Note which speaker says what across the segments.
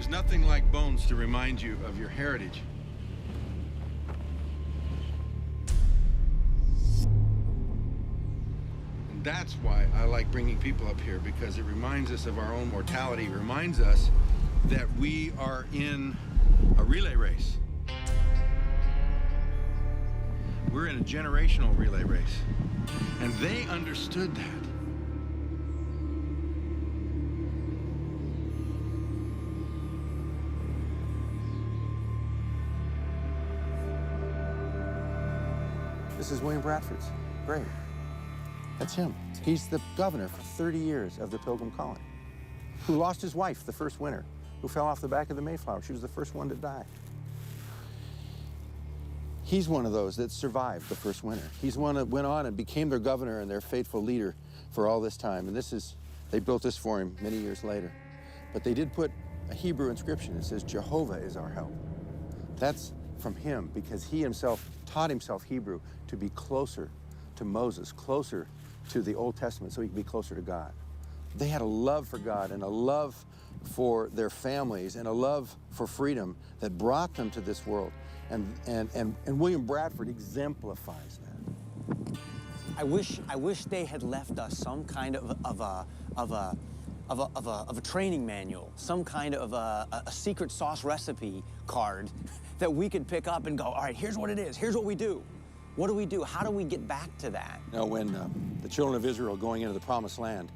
Speaker 1: There's nothing like bones to remind you of your heritage. And that's why I like bringing people up here, because it reminds us of our own mortality. It reminds us that we are in a relay race. We're in a generational relay race. And they understood that.
Speaker 2: This is William Bradford's grave. That's him. He's the governor for 30 years of the Pilgrim colony, who lost his wife the first winter, who fell off the back of the Mayflower. She was the first one to die. He's one of those that survived the first winter. He's one that went on and became their governor and their faithful leader for all this time. And they built this for him many years later. But they did put a Hebrew inscription. It says, Jehovah is our help. That's from him, because he himself taught himself Hebrew to be closer to Moses, closer to the Old Testament, so he could be closer to God. They had a love for God and a love for their families and a love for freedom that brought them to this world. And William Bradford exemplifies that.
Speaker 3: I wish they had left us some kind of a training manual, some kind of a secret sauce recipe card that we could pick up and go, all right, here's what it is, here's what we do. What do we do? How do we get back to that?
Speaker 2: Now, when the children of Israel going into the Promised Land,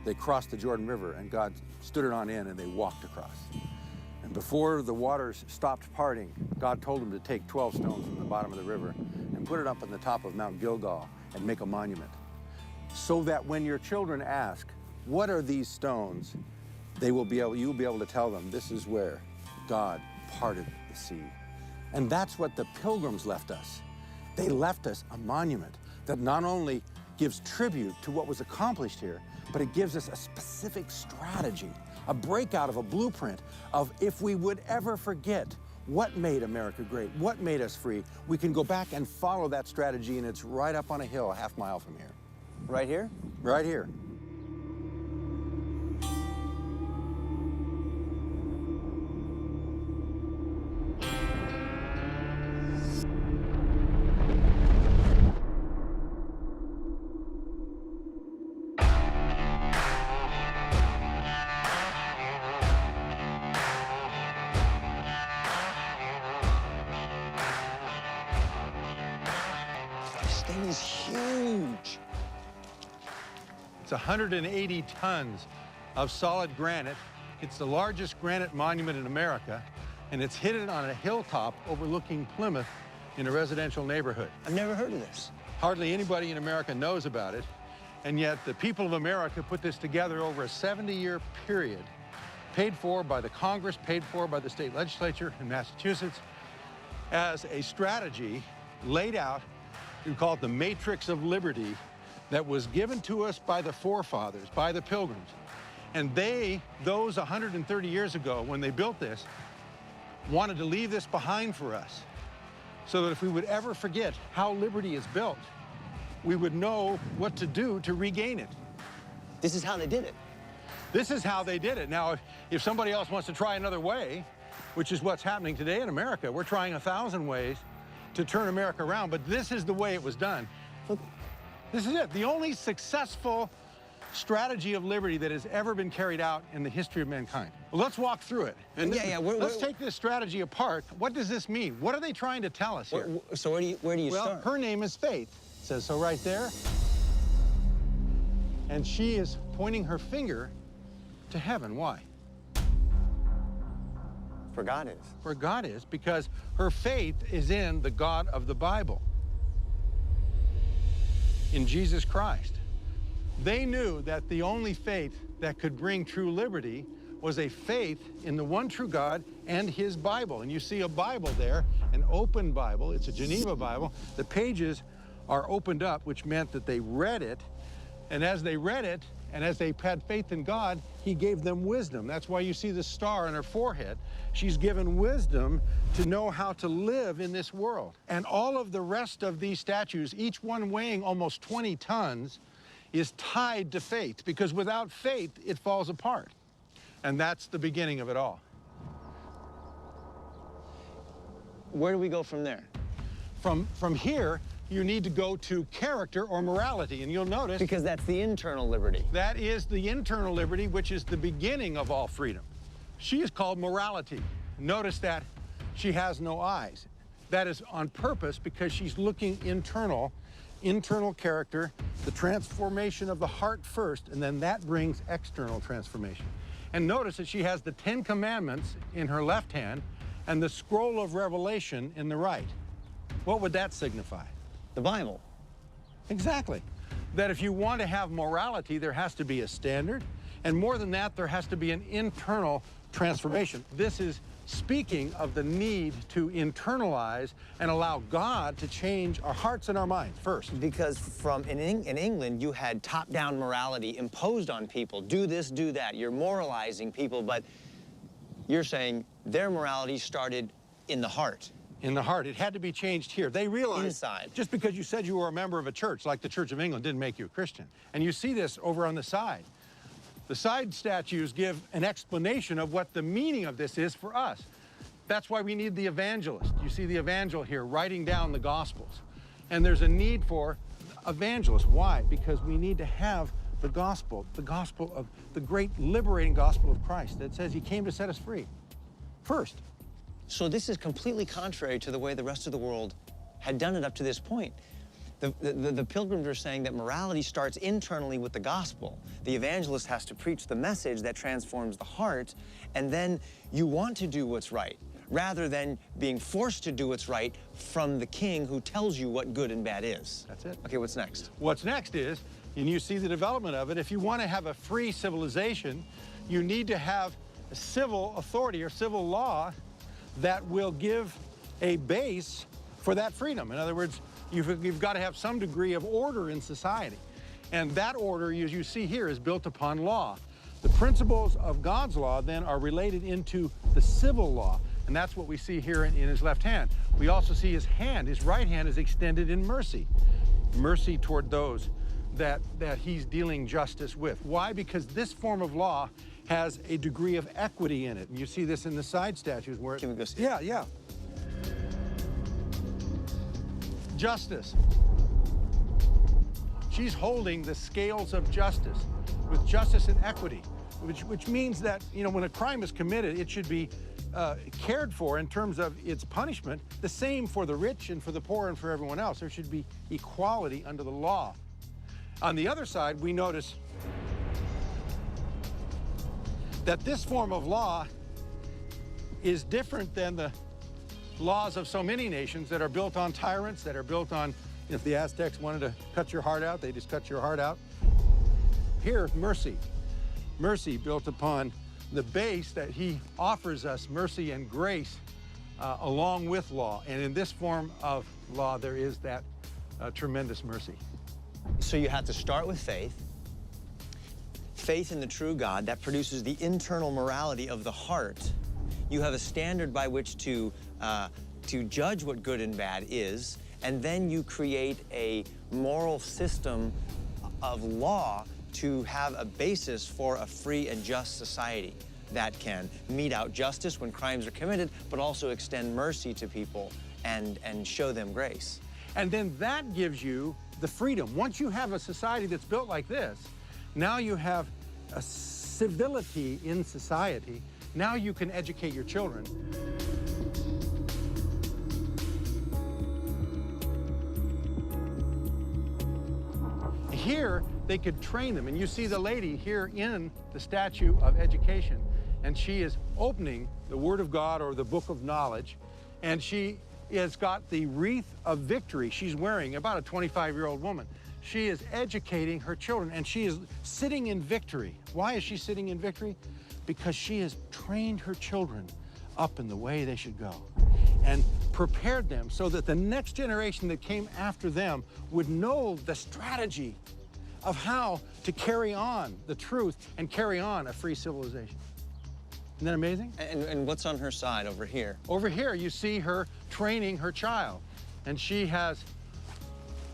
Speaker 2: they crossed the Jordan River, and God stood it on in, and they walked across. And before the waters stopped parting, God told them to take 12 stones from the bottom of the river and put it up on the top of Mount Gilgal and make a monument, so that when your children ask, what are these stones, you'll be able to tell them, this is where God parted the sea. And that's what the Pilgrims left us. They left us a monument that not only gives tribute to what was accomplished here, but it gives us a specific strategy, a breakout of a blueprint of, if we would ever forget what made America great, what made us free, we can go back and follow that strategy, and it's right up on a hill a half mile from here.
Speaker 3: Right here?
Speaker 2: Right here.
Speaker 3: This thing is huge.
Speaker 1: It's 180 tons of solid granite. It's the largest granite monument in America, and it's hidden on a hilltop overlooking Plymouth in a residential neighborhood.
Speaker 3: I've never heard of this.
Speaker 1: Hardly anybody in America knows about it, and yet the people of America put this together over a 70-year period, paid for by the Congress, paid for by the state legislature in Massachusetts, as a strategy laid out. We call it the Matrix of Liberty, that was given to us by the forefathers, by the Pilgrims. And those 130 years ago, when they built this, wanted to leave this behind for us, so that if we would ever forget how liberty is built, we would know what to do to regain it.
Speaker 3: This is how they did it.
Speaker 1: This is how they did it. Now, if somebody else wants to try another way, which is what's happening today in America, we're trying 1,000 ways to turn America around, but this is the way it was done. This is it, the only successful strategy of liberty that has ever been carried out in the history of mankind. Well, let's walk through it. And let's take this strategy apart. What does this mean? What are they trying to tell us here?
Speaker 3: So where do you start?
Speaker 1: Her name is Faith. It says so right there. And she is pointing her finger to heaven. Why?
Speaker 3: For God is.
Speaker 1: For God is, because her faith is in the God of the Bible, in Jesus Christ. They knew that the only faith that could bring true liberty was a faith in the one true God and his Bible. And you see a Bible there, an open Bible. It's a Geneva Bible. The pages are opened up, which meant that they read it. And as they read it, and as they had faith in God, he gave them wisdom. That's why you see the star on her forehead. She's given wisdom to know how to live in this world. And all of the rest of these statues, each one weighing almost 20 tons, is tied to faith, because without faith, it falls apart. And that's the beginning of it all.
Speaker 3: Where do we go from there?
Speaker 1: From here, you need to go to character or morality, and you'll notice
Speaker 3: Because that's the internal liberty.
Speaker 1: that is the internal liberty, which is the beginning of all freedom. She is called morality. Notice that she has no eyes. That is on purpose because she's looking internal character, the transformation of the heart first, and then that brings external transformation. And notice that she has the 10 Commandments in her left hand and the scroll of Revelation in the right. What would that signify?
Speaker 3: The Bible.
Speaker 1: Exactly. That if you want to have morality, there has to be a standard, and more than that, there has to be an internal transformation. This is speaking of the need to internalize and allow God to change our hearts and our minds first.
Speaker 3: Because in England, you had top-down morality imposed on people. Do this, do that. You're moralizing people, but you're saying their morality started in the heart.
Speaker 1: In the heart. It had to be changed here. They realized
Speaker 3: Inside.
Speaker 1: just because you said you were a member of a church, like the Church of England, didn't make you a Christian. And you see this over on the side. The side statues give an explanation of what the meaning of this is for us. That's why we need the evangelist. You see the evangel here writing down the Gospels. And there's a need for evangelists. Why? Because we need to have the gospel of the great liberating gospel of Christ that says he came to set us free. First.
Speaker 3: So this is completely contrary to the way the rest of the world had done it up to this point. The pilgrims are saying that morality starts internally with the gospel. The evangelist has to preach the message that transforms the heart, and then you want to do what's right, rather than being forced to do what's right from the king who tells you what good and bad is.
Speaker 1: That's it.
Speaker 3: Okay, what's next?
Speaker 1: What's next is, and you see the development of it, if you want to have a free civilization, you need to have a civil authority or civil law that will give a base for that freedom. In other words, you've got to have some degree of order in society. And that order, as you see here, is built upon law. The principles of God's law then are related into the civil law. And that's what we see here in his left hand. We also see his hand, his right hand is extended in mercy. Mercy toward those that he's dealing justice with. Why? Because this form of law has a degree of equity in it. And you see this in the side statues where
Speaker 3: Can we go see?
Speaker 1: Yeah. Justice. She's holding the scales of justice with justice and equity, which means that, you know, when a crime is committed, it should be cared for in terms of its punishment, the same for the rich and for the poor and for everyone else. There should be equality under the law. On the other side, we notice that this form of law is different than the laws of so many nations that are built on tyrants, that are built on, if the Aztecs wanted to cut your heart out, they just cut your heart out. Here, mercy. Mercy built upon the base that he offers us, mercy and grace, along with law. And in this form of law, there is that tremendous mercy.
Speaker 3: So you have to start with faith. Faith in the true God, that produces the internal morality of the heart. You have a standard by which to judge what good and bad is, and then you create a moral system of law to have a basis for a free and just society that can mete out justice when crimes are committed, but also extend mercy to people and show them grace.
Speaker 1: And then that gives you the freedom. Once you have a society that's built like this, now you have a civility in society. Now you can educate your children. Here, they could train them. And you see the lady here in the statue of education, and she is opening the Word of God or the Book of Knowledge, and she has got the wreath of victory she's wearing, about a 25-year-old woman. She is educating her children, and she is sitting in victory. Why is she sitting in victory? Because she has trained her children up in the way they should go and prepared them so that the next generation that came after them would know the strategy of how to carry on the truth and carry on a free civilization. Isn't that amazing?
Speaker 3: And what's on her side over here?
Speaker 1: Over here, you see her training her child. And she has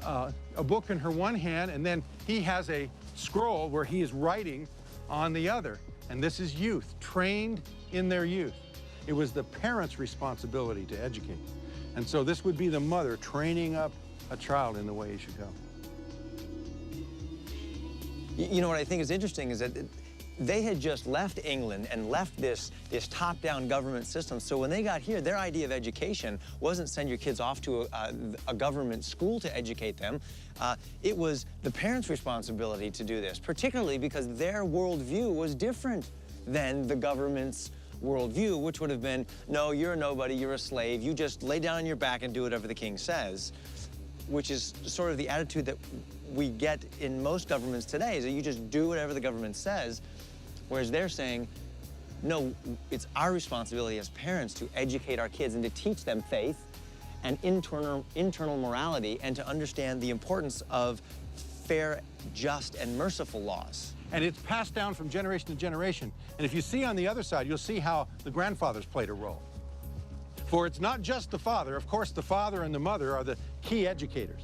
Speaker 1: a book in her one hand, and then he has a scroll where he is writing on the other. And this is youth, trained in their youth. It was the parents' responsibility to educate. And so this would be the mother training up a child in the way he should go.
Speaker 3: You know what I think is interesting is that they had just left England and left this top-down government system. So when they got here, their idea of education wasn't send your kids off to a government school to educate them. It was the parents' responsibility to do this, particularly because their worldview was different than the government's worldview, which would have been, no, you're a nobody, you're a slave, you just lay down on your back and do whatever the king says, which is sort of the attitude that we get in most governments today, is that you just do whatever the government says, whereas they're saying, no, it's our responsibility as parents to educate our kids and to teach them faith and internal morality and to understand the importance of fair, just, and merciful laws.
Speaker 1: And it's passed down from generation to generation. And if you see on the other side, you'll see how the grandfathers played a role. For it's not just the father. Of course, the father and the mother are the key educators.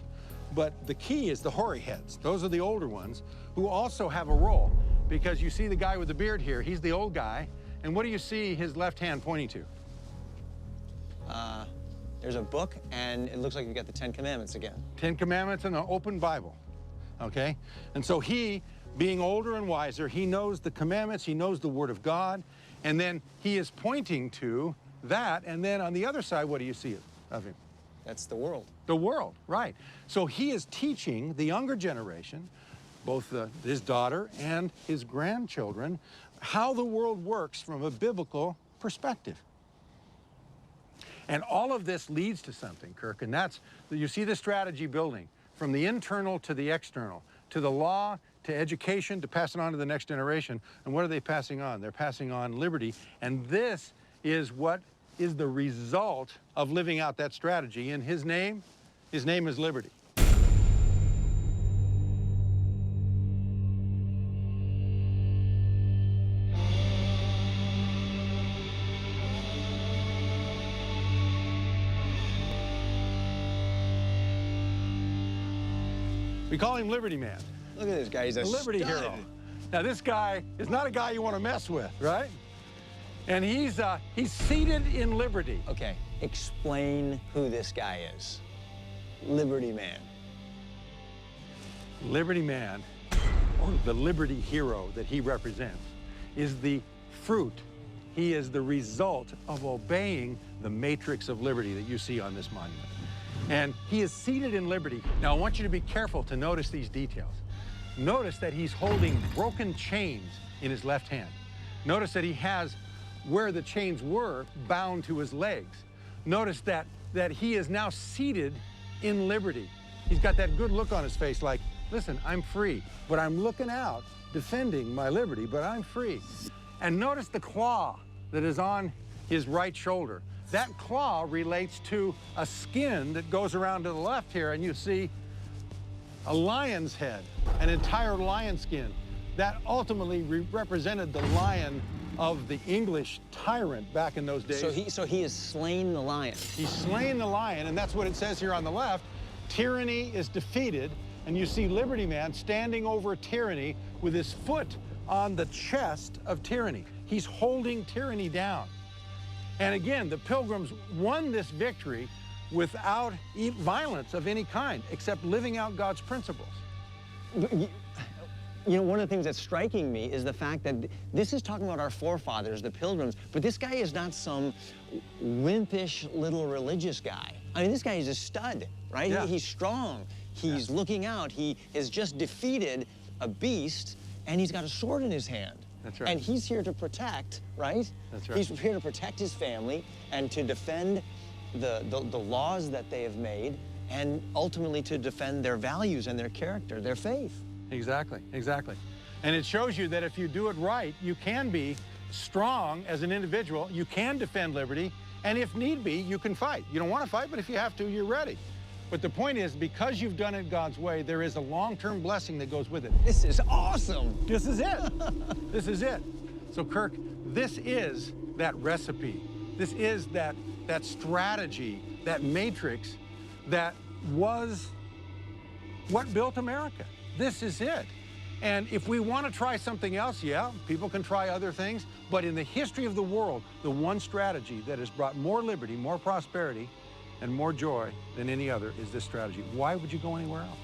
Speaker 1: But the key is the hoary heads. Those are the older ones who also have a role. Because you see the guy with the beard here, he's the old guy. And what do you see his left hand pointing to?
Speaker 3: There's a book, and it looks like you've got the 10 Commandments again.
Speaker 1: 10 Commandments and an open Bible, okay? And so he, being older and wiser, he knows the commandments, he knows the Word of God, and then he is pointing to that, and then on the other side, what do you see of him?
Speaker 3: That's the world.
Speaker 1: The world, right. So he is teaching the younger generation, both his daughter and his grandchildren, how the world works from a biblical perspective. And all of this leads to something, Kirk, and that's, you see the strategy building from the internal to the external, to the law, to education, to pass it on to the next generation. And what are they passing on? They're passing on liberty. And this is what is the result of living out that strategy. In his name is liberty. We call him Liberty Man.
Speaker 3: Look at this guy, he's a
Speaker 1: Liberty
Speaker 3: stud.
Speaker 1: hero. Now this guy is not a guy you want to mess with, right? And he's seated in liberty.
Speaker 3: Okay, explain who this guy is. Liberty Man.
Speaker 1: Liberty Man, or the liberty hero that he represents, is the fruit. He is the result of obeying the matrix of liberty that you see on this monument. And he is seated in liberty. Now, I want you to be careful to notice these details. Notice that he's holding broken chains in his left hand. Notice that he has, where the chains were, bound to his legs. Notice that he is now seated in liberty. He's got that good look on his face like, listen, I'm free, but I'm looking out, defending my liberty, but I'm free. And notice the claw that is on his right shoulder. That claw relates to a skin that goes around to the left here, and you see a lion's head, an entire lion skin. That ultimately represented the lion of the English tyrant back in those days.
Speaker 3: So he has slain the lion.
Speaker 1: He's slain the lion, and that's what it says here on the left. Tyranny is defeated, and you see Liberty Man standing over tyranny with his foot on the chest of tyranny. He's holding tyranny down. And again, the Pilgrims won this victory without violence of any kind, except living out God's principles.
Speaker 3: You know, one of the things that's striking me is the fact that this is talking about our forefathers, the Pilgrims, but this guy is not some wimpish little religious guy. I mean, this guy is a stud, right?
Speaker 1: Yeah.
Speaker 3: He's strong. He's looking out. He has just defeated a beast, and he's got a sword in his hand.
Speaker 1: That's right.
Speaker 3: And he's here to protect, right?
Speaker 1: That's right.
Speaker 3: He's here to protect his family and to defend the laws that they have made, and ultimately to defend their values and their character, their faith.
Speaker 1: Exactly, exactly. And it shows you that if you do it right, you can be strong as an individual, you can defend liberty, and if need be, you can fight. You don't want to fight, but if you have to, you're ready. But the point is, because you've done it God's way, there is a long-term blessing that goes with it.
Speaker 3: This is awesome.
Speaker 1: This is it. This is it. So, Kirk, this is that recipe. This is that strategy, that matrix that was what built America. This is it. And if we want to try something else, yeah, people can try other things. But in the history of the world, the one strategy that has brought more liberty, more prosperity, and more joy than any other is this strategy. Why would you go anywhere else?